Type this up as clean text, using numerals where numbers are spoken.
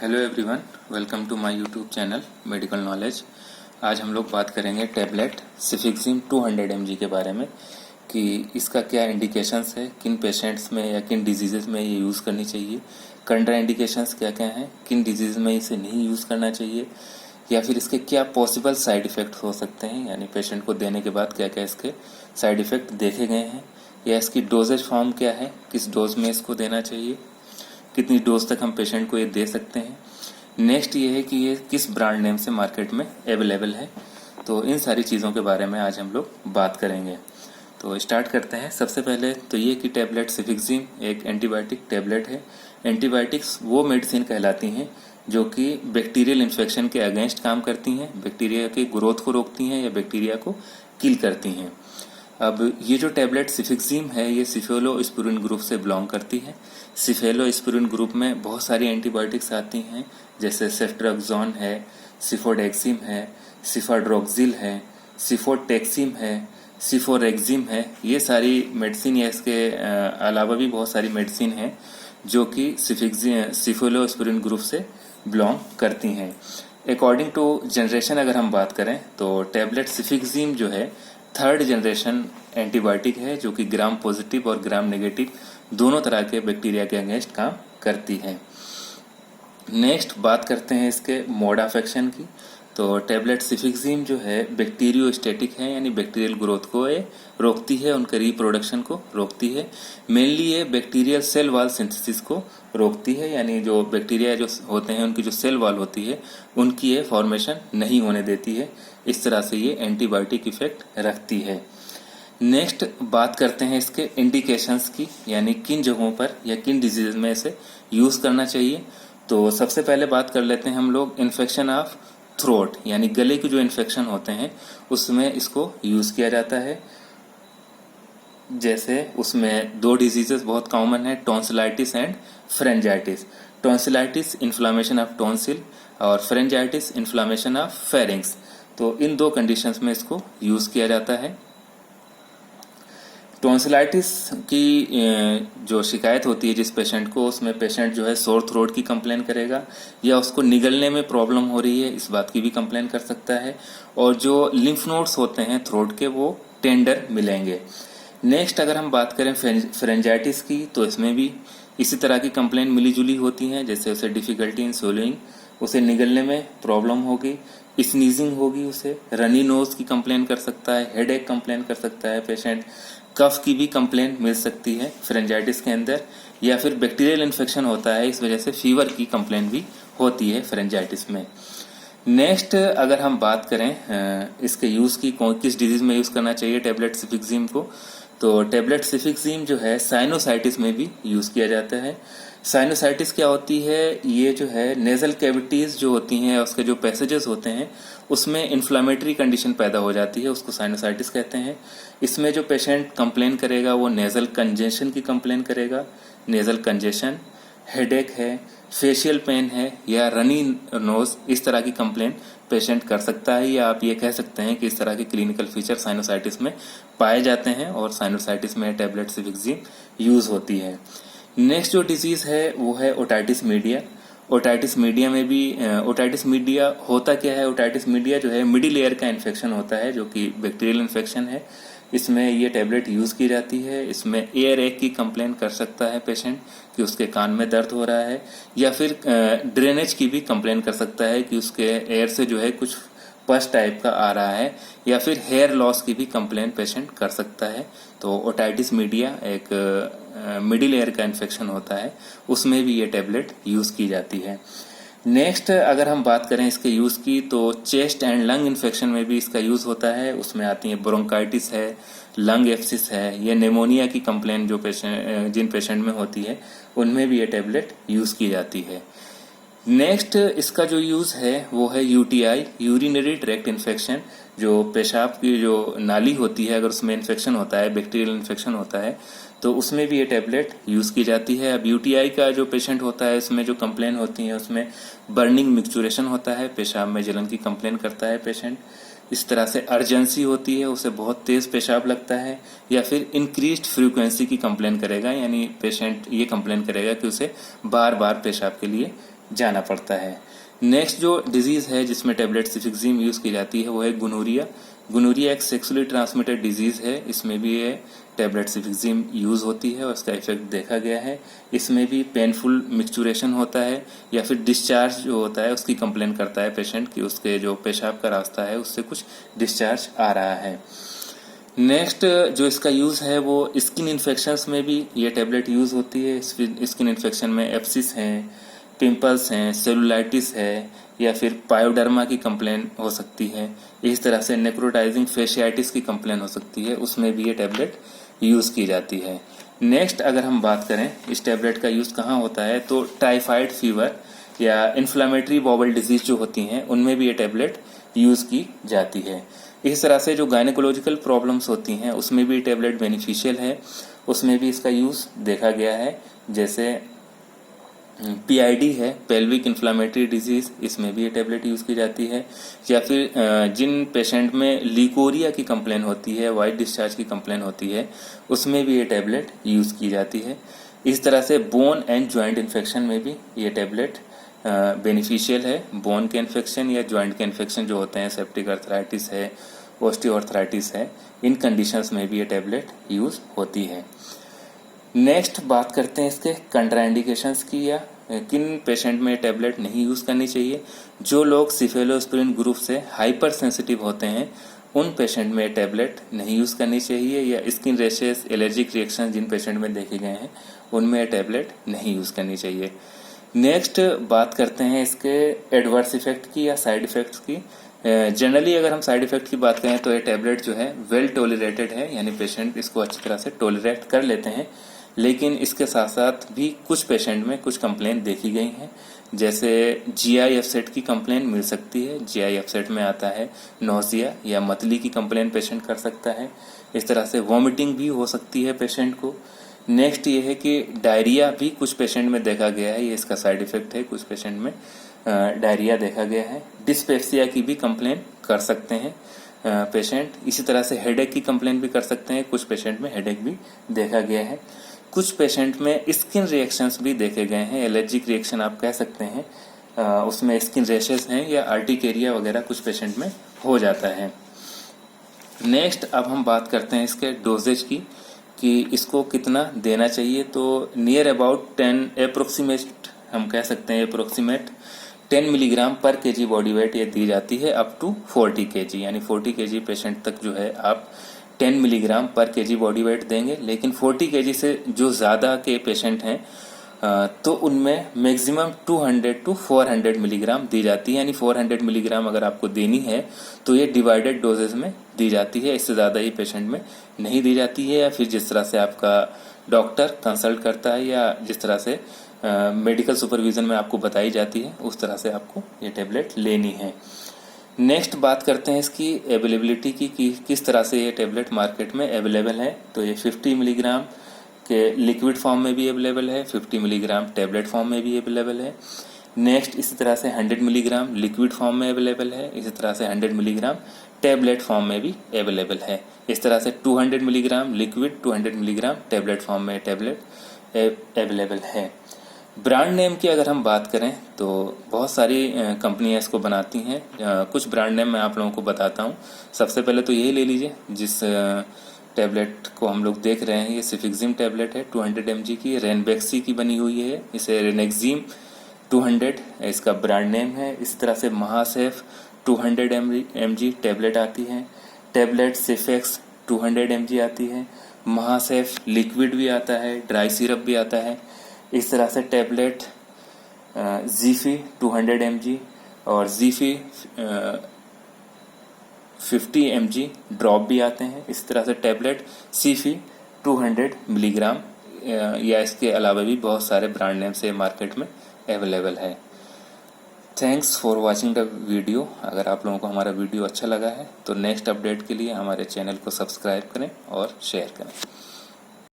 Hello everyone, welcome to my YouTube channel medical knowledge. आज हम लोग बात करेंगे टैबलेट सिफिक्सिम 200 mg के बारे में कि इसका क्या इंडिकेशंस है, किन पेशेंट्स में या किन डिजीज़ में ये यूज़ करनी चाहिए, कंट्रा इंडिकेशंस क्या क्या हैं, किन डिजीज़ में इसे नहीं यूज़ करना चाहिए, या फिर इसके क्या पॉसिबल साइड इफ़ेक्ट हो सकते हैं, यानी पेशेंट को देने के बाद क्या क्या इसके साइड इफ़ेक्ट देखे गए हैं, या इसकी डोजेज फॉर्म क्या है, किस डोज में इसको देना चाहिए, कितनी डोज तक हम पेशेंट को ये दे सकते हैं। नेक्स्ट ये है कि ये किस ब्रांड नेम से मार्केट में अवेलेबल है। तो इन सारी चीज़ों के बारे में आज हम लोग बात करेंगे। तो स्टार्ट करते हैं। सबसे पहले तो ये कि टैबलेट सिफिक्सिम एक एंटीबायोटिक टैबलेट है। एंटीबायोटिक्स वो मेडिसिन कहलाती हैं जो कि बैक्टीरियल इन्फेक्शन के अगेंस्ट काम करती हैं, बैक्टीरिया की ग्रोथ को रोकती हैं या बैक्टीरिया को किल करती हैं। अब ये जो टैबलेट सिफिक्सिम है ये सिफेलोस्पुरिन ग्रुप से बिलोंग करती है। सिफेलोस्पुरिन ग्रुप में बहुत सारी एंटीबायोटिक्स आती हैं, जैसे सेफ्ट्रेक्सोन है, सिफोडेक्सिम है, सिफाड्रोक्सिल है, सिफोटेक्सिम है, सिफोरेक्सिम है। ये सारी मेडिसिन या इसके अलावा भी बहुत सारी मेडिसिन हैं जो कि सिफेलोस्पुरिन ग्रुप से बिलोंग करती हैं। अकॉर्डिंग टू जनरेशन अगर हम बात करें तो टैबलेट सिफिक्सिम जो है थर्ड जनरेशन एंटीबायोटिक है जो कि ग्राम पॉजिटिव और ग्राम नेगेटिव दोनों तरह के बैक्टीरिया के अगेंस्ट काम करती है। नेक्स्ट बात करते हैं इसके मोड ऑफ एक्शन की। तो टैबलेट सिफिक्सिम जो है बैक्टीरियोस्टैटिक है, यानी बैक्टीरियल ग्रोथ को ये रोकती है, उनके रिप्रोडक्शन को रोकती है। मेनली ये बैक्टीरियल सेल वॉल सिंथेसिस को रोकती है, यानी जो बैक्टीरिया जो होते हैं उनकी जो सेल वॉल होती है उनकी ये फॉर्मेशन नहीं होने देती है। इस तरह से ये एंटीबायोटिक इफेक्ट रखती है। नेक्स्ट बात करते हैं इसके इंडिकेशंस की, यानी किन जगहों पर या किन डिजीज में इसे यूज करना चाहिए। तो सबसे पहले बात कर लेते हैं हम लोग इन्फेक्शन ऑफ थ्रोट, यानी गले के जो इन्फेक्शन होते हैं उसमें इसको यूज किया जाता है। जैसे उसमें दो डिजीजेस बहुत कॉमन है, tonsillitis and pharyngitis. Tonsillitis inflammation of tonsil और फ्रेंजाइटिस इन्फ्लामेशन ऑफ फेरिंग्स। तो इन दो कंडीशंस में इसको यूज किया जाता है। टॉन्सिलाइटिस की जो शिकायत होती है जिस पेशेंट को, उसमें पेशेंट जो है सोर थ्रोट की कंप्लेन करेगा या उसको निगलने में प्रॉब्लम हो रही है इस बात की भी कंप्लेन कर सकता है, और जो लिम्फ नोड्स होते हैं थ्रोट के वो टेंडर मिलेंगे। नेक्स्ट अगर हम बात करें फ्रेंजाइटिस की तो इसमें भी इसी तरह की कंप्लेन मिली जुली होती हैं, जैसे उसे डिफिकल्टी इन स्वेलोइंग, उसे निगलने में प्रॉब्लम होगी, स्नीजिंग होगी, उसे रनी नोज की कंप्लेन कर सकता है, हेडेक कंप्लेन कर सकता है पेशेंट, कफ की भी कंप्लेन मिल सकती है फ्रेंजाइटिस के अंदर, या फिर बैक्टीरियल इन्फेक्शन होता है इस वजह से फीवर की कंप्लेन भी होती है फ्रेंजाइटिस में। नेक्स्ट अगर हम बात करें इसके यूज़ की, किस डिजीज में यूज़ करना चाहिए टैबलेट सिफिक्सिम को, तो टैबलेट सिफिक्सिम जो है साइनोसाइटिस में भी यूज़ किया जाता है। साइनोसाइटिस क्या होती है, ये जो है नेजल कैविटीज़ जो होती हैं उसके जो पैसेजेस होते हैं उसमें इन्फ्लामेटरी कंडीशन पैदा हो जाती है, उसको साइनोसाइटिस कहते हैं। इसमें जो पेशेंट कंप्लेन करेगा वो नेजल कंजेशन की कंप्लेन करेगा, नेजल कंजेशन, हेडेक है, फेशियल पेन है या रनी नोज, इस तरह की कंप्लेन पेशेंट कर सकता है, या आप ये कह सकते हैं कि इस तरह के क्लिनिकल फीचर साइनोसाइटिस में पाए जाते हैं और साइनोसाइटिस में टैबलेट सिफिक्सिम यूज होती है। नेक्स्ट जो डिजीज है वो है ओटाइटिस मीडिया। ओटाइटिस मीडिया में भी ओटाइटिस मीडिया होता क्या है, ओटाइटिस मीडिया जो है मिडिल एयर का इन्फेक्शन होता है जो कि बैक्टीरियल इन्फेक्शन है। इसमें ये टैबलेट यूज़ की जाती है। इसमें एयर एक की कंप्लेन कर सकता है पेशेंट कि उसके कान में दर्द हो रहा है, या फिर ड्रेनेज की भी कंप्लेन कर सकता है कि उसके एयर से जो है कुछ पस टाइप का आ रहा है, या फिर हेयर लॉस की भी कंप्लेन पेशेंट कर सकता है। तो ओटाइटिस मीडिया एक मिडिल एयर का इन्फेक्शन होता है, उसमें भी ये टैबलेट यूज़ की जाती है। नेक्स्ट अगर हम बात करें इसके यूज़ की तो चेस्ट एंड लंग इन्फेक्शन में भी इसका यूज़ होता है। उसमें आती है ब्रोंकाइटिस है, लंग एप्सिस है, या निमोनिया की कंप्लेन जो जिन पेशेंट में होती है उनमें भी ये टैबलेट यूज़ की जाती है। नेक्स्ट इसका जो यूज़ है वो है यूटीआई, यूरिनरी ट्रैक्ट इन्फेक्शन। जो पेशाब की जो नाली होती है अगर उसमें इन्फेक्शन होता है, बैक्टीरियल इन्फेक्शन होता है, तो उसमें भी ये टैबलेट यूज़ की जाती है। अब यूटीआई का जो पेशेंट होता है इसमें जो कंप्लेन होती है उसमें बर्निंग मिक्सचुरेशन होता है, पेशाब में जलन की कंप्लेन करता है पेशेंट। इस तरह से अर्जेंसी होती है, उसे बहुत तेज़ पेशाब लगता है, या फिर इंक्रीज्ड फ्रीक्वेंसी की कंप्लेन करेगा, यानी पेशेंट ये कंप्लेन करेगा कि उसे बार बार पेशाब के लिए जाना पड़ता है। नेक्स्ट जो डिजीज़ है जिसमें टेबलेट सिफिक्सिम यूज़ की जाती है वो है गोनोरिया। गोनोरिया एक सेक्सुअली ट्रांसमिटेड डिजीज़ है, इसमें भी ये टेबलेट सिफिक्सिम यूज़ होती है और इसका इफेक्ट देखा गया है। इसमें भी पेनफुल मिक्सचुरेशन होता है या फिर डिस्चार्ज जो होता है उसकी कंप्लेन करता है पेशेंट कि उसके जो पेशाब का रास्ता है उससे कुछ डिस्चार्ज आ रहा है। नेक्स्ट जो इसका यूज़ है वो स्किन इन्फेक्शंस में भी ये टेबलेट यूज़ होती है। स्किन इन्फेक्शन में एप्सिस हैं, पिंपल्स हैं, सेलुलाइटिस है या फिर पायोडर्मा की कंप्लेन हो सकती है। इस तरह से नेक्रोटाइजिंग फेशियाइटिस की कंप्लेन हो सकती है, उसमें भी ये टेबलेट यूज़ की जाती है। नेक्स्ट अगर हम बात करें इस टेबलेट का यूज़ कहाँ होता है तो टाइफाइड फीवर या इन्फ्लामेटरी बाउल डिजीज जो होती हैं उनमें भी ये टेबलेट यूज़ की जाती है। इस तरह से जो गायनेकोलॉजिकल प्रॉब्लम्स होती हैं उसमें भी टेबलेट बेनिफिशियल है, उसमें भी इसका यूज़ देखा गया है। जैसे पीआईडी है, पेल्विक इन्फ्लामेटरी डिजीज, इसमें भी ये टेबलेट यूज़ की जाती है। या फिर जिन पेशेंट में लिकोरिया की कंप्लेन होती है, वाइट डिस्चार्ज की कंप्लेन होती है, उसमें भी ये टेबलेट यूज़ की जाती है। इस तरह से बोन एंड जॉइंट इन्फेक्शन में भी ये टेबलेट बेनिफिशियल है। बोन के इन्फेक्शन या जॉइंट के इन्फेक्शन जो होते हैं, सेप्टिक अर्थराइटिस है, ऑस्टियोआर्थराइटिस है, इन कंडीशंस में भी ये टेबलेट यूज़ होती है। नेक्स्ट बात करते हैं इसके कंट्राइंडिकेशंस की या किन पेशेंट में टेबलेट नहीं यूज़ करनी चाहिए। जो लोग सिफेलोस्पिरिन ग्रुप से हाइपर सेंसिटिव होते हैं उन पेशेंट में टेबलेट नहीं यूज़ करनी चाहिए, या स्किन रैशेस, एलर्जिक रिएक्शन जिन पेशेंट में देखे गए हैं उनमें टेबलेट नहीं यूज़ करनी चाहिए। नेक्स्ट बात करते हैं इसके एडवर्स इफेक्ट की या साइड इफेक्ट्स की। जनरली अगर हम साइड इफेक्ट की बात करें तो ये टेबलेट जो है वेल टॉलरेटेड है, यानी पेशेंट इसको अच्छी तरह से टॉलरेट कर लेते हैं। लेकिन इसके साथ साथ भी कुछ पेशेंट में कुछ कंप्लेन देखी गई हैं, जैसे जीआई अपसेट की कंप्लेन मिल सकती है। जीआई अपसेट में आता है नोजिया या मतली की कंप्लेन पेशेंट कर सकता है। इस तरह से वॉमिटिंग भी हो सकती है पेशेंट को। नेक्स्ट ये है कि डायरिया भी कुछ पेशेंट में देखा गया है, ये इसका साइड इफेक्ट है। कुछ पेशेंट में डायरिया देखा गया है। डिस्पेप्सिया की भी कंप्लेन कर सकते हैं पेशेंट। इसी तरह से हेडेक की कंप्लेन भी कर सकते हैं, कुछ पेशेंट में हेडेक भी देखा गया है। कुछ पेशेंट में स्किन रिएक्शंस भी देखे गए हैं, एलर्जिक रिएक्शन आप कह सकते हैं, उसमें स्किन रैशेस हैं या आर्टिकेरिया वगैरह कुछ पेशेंट में हो जाता है। नेक्स्ट अब हम बात करते हैं इसके डोजेज की कि इसको कितना देना चाहिए। तो नियर अबाउट 10 अप्रोक्सीमेट हम कह सकते हैं, अप्रोक्सीमेट 10 मिलीग्राम पर केजी बॉडी वेट ये दी जाती है अप टू 40 केजी, यानी 40 केजी पेशेंट तक जो है आप 10 मिलीग्राम पर केजी बॉडी वेट देंगे। लेकिन 40 केजी से जो ज़्यादा के पेशेंट हैं तो उनमें मैक्सिमम 200 टू 400 मिलीग्राम दी जाती है, यानी 400 मिलीग्राम अगर आपको देनी है तो ये डिवाइडेड डोजेज में दी जाती है। इससे ज़्यादा ये पेशेंट में नहीं दी जाती है, या फिर जिस तरह से आपका डॉक्टर कंसल्ट करता है या जिस तरह से मेडिकल सुपरविजन में आपको बताई जाती है उस तरह से आपको ये टेबलेट लेनी है। नेक्स्ट बात करते हैं इसकी अवेलेबिलिटी की कि किस तरह से ये टेबलेट मार्केट में अवेलेबल है। तो ये 50 मिलीग्राम के लिक्विड फॉर्म में भी अवेलेबल है, 50 मिलीग्राम टैबलेट फॉर्म में भी अवेलेबल है। नेक्स्ट इसी तरह से 100 मिलीग्राम लिक्विड फॉर्म में अवेलेबल है, इसी तरह से 100 मिलीग्राम टैबलेट फॉर्म में भी अवेलेबल है। इस तरह से 200 milligram liquid, 200 milligram tablet form में टैबलेट अवेलेबल है। ब्रांड नेम की अगर हम बात करें तो बहुत सारी कंपनियां इसको बनाती हैं। कुछ ब्रांड नेम मैं आप लोगों को बताता हूं। सबसे पहले तो यही ले लीजिए जिस टैबलेट को हम लोग देख रहे हैं, ये सिफिक्सिम टैबलेट है 200 mg की, रेनबेक्सी की बनी हुई है, इसे रेनेक्जिम 200 इसका ब्रांड नेम है। इसी तरह से महासेफ 200 mg टैबलेट आती है, टैबलेट सिफेक्स 200 mg आती है, महासेफ लिक्विड भी आता है, ड्राई सिरप भी आता है। इस तरह से टैबलेट जीफी 200 mg और जीफी 50 mg ड्रॉप भी आते हैं। इस तरह से टैबलेट सीफी 200 मिलीग्राम या इसके अलावा भी बहुत सारे ब्रांड नेम से मार्केट में अवेलेबल है। Thanks for watching the video. अगर आप लोगों को हमारा वीडियो अच्छा लगा है तो नेक्स्ट अपडेट के लिए हमारे चैनल को सब्सक्राइब करें और शेयर करें।